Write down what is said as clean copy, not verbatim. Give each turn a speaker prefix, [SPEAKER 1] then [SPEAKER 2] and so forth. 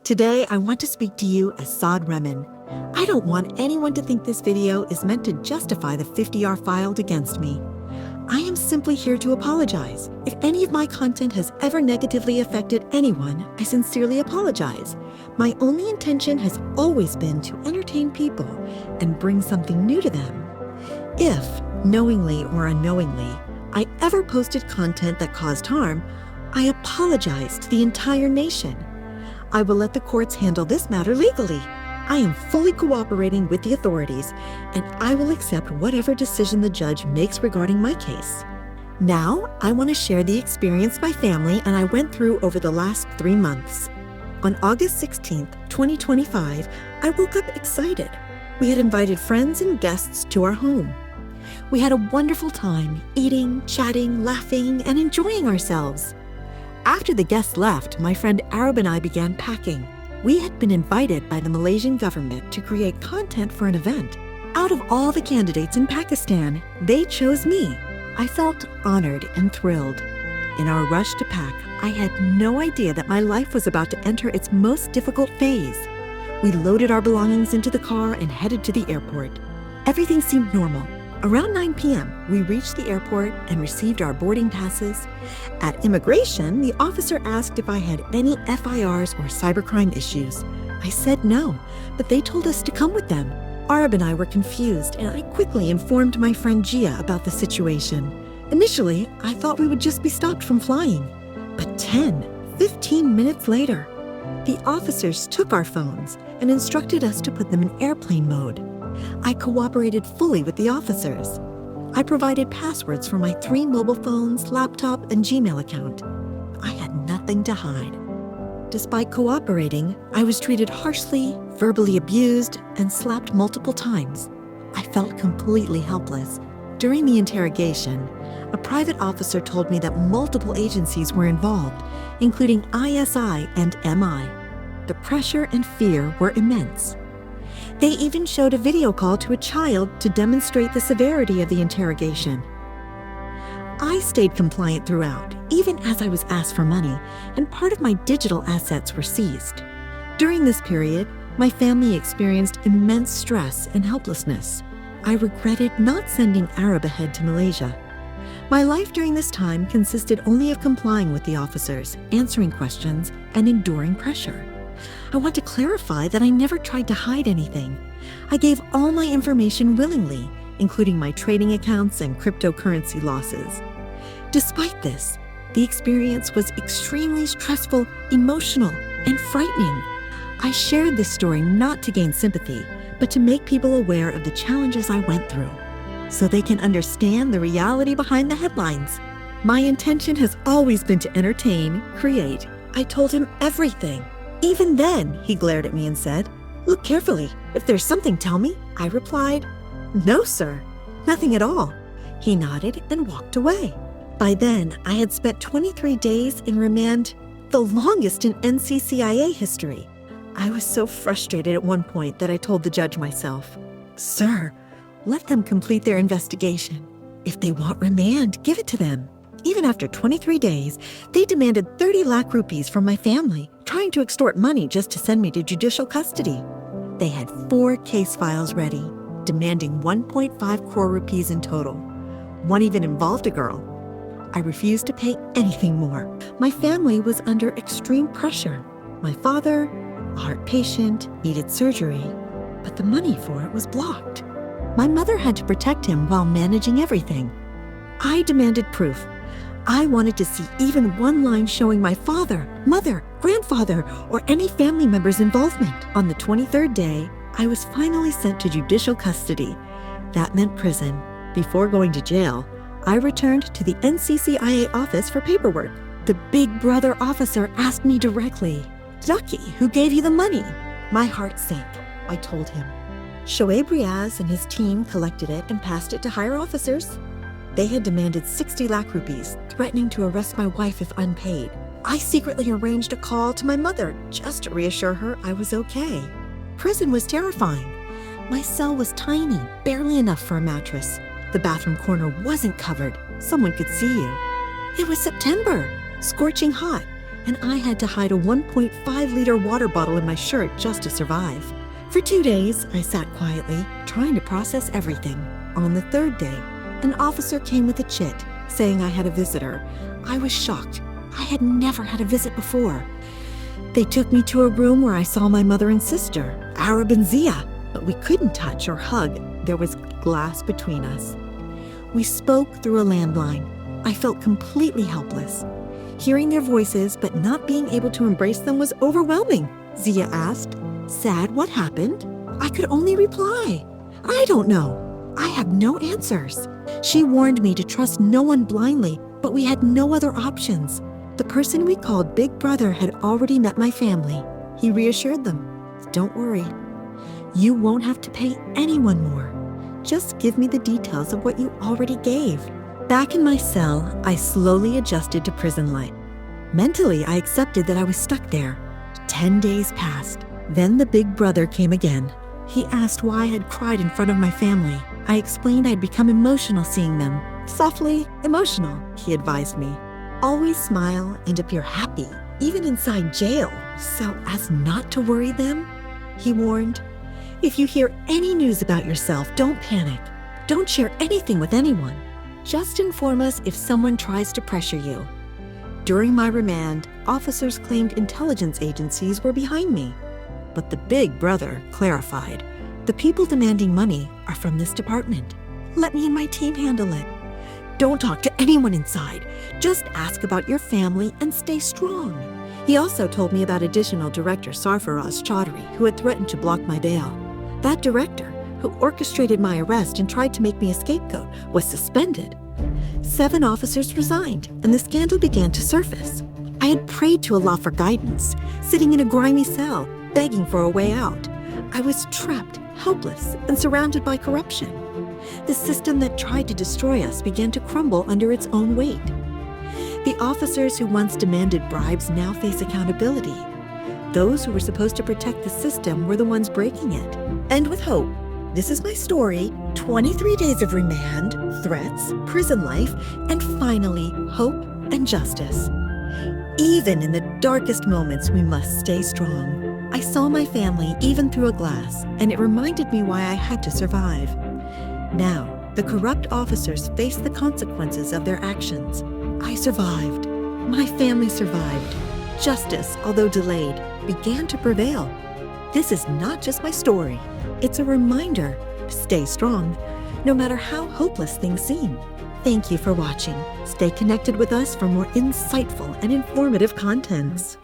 [SPEAKER 1] Today, I want to speak to you as Saad Rehman. I don't want anyone to think this video is meant to justify the 50R filed against me. I am simply here to apologize. If any of my content has ever negatively affected anyone, I sincerely apologize. My only intention has always been to entertain people and bring something new to them. If, knowingly or unknowingly, I ever posted content that caused harm, I apologize to the entire nation. I will let the courts handle this matter legally. I am fully cooperating with the authorities, and I will accept whatever decision the judge makes regarding my case. Now, I want to share the experience my family and I went through over the last 3 months. On August 16th, 2025, I woke up excited. We had invited friends and guests to our home. We had a wonderful time, eating, chatting, laughing, and enjoying ourselves. After the guests left, my friend Arab and I began packing. We had been invited by the Malaysian government to create content for an event. Out of all the candidates in Pakistan, they chose me. I felt honored and thrilled. In our rush to pack, I had no idea that my life was about to enter its most difficult phase. We loaded our belongings into the car and headed to the airport. Everything seemed normal. Around 9 p.m., we reached the airport and received our boarding passes. At immigration, the officer asked if I had any FIRs or cybercrime issues. I said no, but they told us to come with them. Arab and I were confused, and I quickly informed my friend Gia about the situation. Initially, I thought we would just be stopped from flying. But 15 minutes later, the officers took our phones and instructed us to put them in airplane mode. I cooperated fully with the officers. I provided passwords for my 3 mobile phones, laptop, and Gmail account. I had nothing to hide. Despite cooperating, I was treated harshly, verbally abused, and slapped multiple times. I felt completely helpless. During the interrogation, a private officer told me that multiple agencies were involved, including ISI and MI. The pressure and fear were immense. They even showed a video call to a child to demonstrate the severity of the interrogation. I stayed compliant throughout, even as I was asked for money, and part of my digital assets were seized. During this period, my family experienced immense stress and helplessness. I regretted not sending Arab ahead to Malaysia. My life during this time consisted only of complying with the officers, answering questions, and enduring pressure. I want to clarify that I never tried to hide anything. I gave all my information willingly, including my trading accounts and cryptocurrency losses. Despite this, the experience was extremely stressful, emotional, and frightening. I shared this story not to gain sympathy, but to make people aware of the challenges I went through, so they can understand the reality behind the headlines. My intention has always been to entertain, create. I told him everything. Even then, he glared at me and said, "Look carefully. If there's something, tell me." I replied, "No, sir. Nothing at all." He nodded and walked away. By then, I had spent 23 days in remand, the longest in NCCIA history. I was so frustrated at one point that I told the judge myself, "Sir, let them complete their investigation. If they want remand, give it to them." Even after 23 days, they demanded 30 lakh rupees from my family, trying to extort money just to send me to judicial custody. They had 4 case files ready, demanding 1.5 crore rupees in total. One even involved a girl. I refused to pay anything more. My family was under extreme pressure. My father, a heart patient, needed surgery, but the money for it was blocked. My mother had to protect him while managing everything. I demanded proof. I wanted to see even one line showing my father, mother, grandfather, or any family member's involvement. On the 23rd day, I was finally sent to judicial custody. That meant prison. Before going to jail, I returned to the NCCIA office for paperwork. The big brother officer asked me directly, "Ducky, who gave you the money?" My heart sank. I told him. Shoaib Riaz and his team collected it and passed it to higher officers. They had demanded 60 lakh rupees, threatening to arrest my wife if unpaid. I secretly arranged a call to my mother just to reassure her I was okay. Prison was terrifying. My cell was tiny, barely enough for a mattress. The bathroom corner wasn't covered. Someone could see you. It was September, scorching hot, and I had to hide a 1.5-liter water bottle in my shirt just to survive. For 2 days, I sat quietly, trying to process everything. On the third day, an officer came with a chit, saying I had a visitor. I was shocked. I had never had a visit before. They took me to a room where I saw my mother and sister, Arab and Zia, but we couldn't touch or hug. There was glass between us. We spoke through a landline. I felt completely helpless. Hearing their voices but not being able to embrace them was overwhelming. Zia asked, "Saad, what happened?" I could only reply, "I don't know. I have no answers." She warned me to trust no one blindly, but we had no other options. The person we called Big Brother had already met my family. He reassured them, "Don't worry. You won't have to pay anyone more. Just give me the details of what you already gave." Back in my cell, I slowly adjusted to prison life. Mentally, I accepted that I was stuck there. 10 days passed. Then the Big Brother came again. He asked why I had cried in front of my family. I explained I had become emotional seeing them. "Softly emotional," he advised me. "Always smile and appear happy, even inside jail, so as not to worry them," he warned. "If you hear any news about yourself, don't panic. Don't share anything with anyone. Just inform us if someone tries to pressure you." During my remand, officers claimed intelligence agencies were behind me. But the Big Brother clarified, "The people demanding money are from this department. Let me and my team handle it. Don't talk to anyone inside. Just ask about your family and stay strong." He also told me about additional director Sarfaraz Chaudhry, who had threatened to block my bail. That director, who orchestrated my arrest and tried to make me a scapegoat, was suspended. 7 officers resigned, and the scandal began to surface. I had prayed to Allah for guidance, sitting in a grimy cell, begging for a way out. I was trapped, helpless, and surrounded by corruption. The system that tried to destroy us began to crumble under its own weight. The officers who once demanded bribes now face accountability. Those who were supposed to protect the system were the ones breaking it. And with hope, this is my story: 23 days of remand, threats, prison life, and finally, hope and justice. Even in the darkest moments, we must stay strong. I saw my family even through a glass, and it reminded me why I had to survive. Now, the corrupt officers face the consequences of their actions. I survived. My family survived. Justice, although delayed, began to prevail. This is not just my story. It's a reminder to stay strong, no matter how hopeless things seem. Thank you for watching. Stay connected with us for more insightful and informative contents.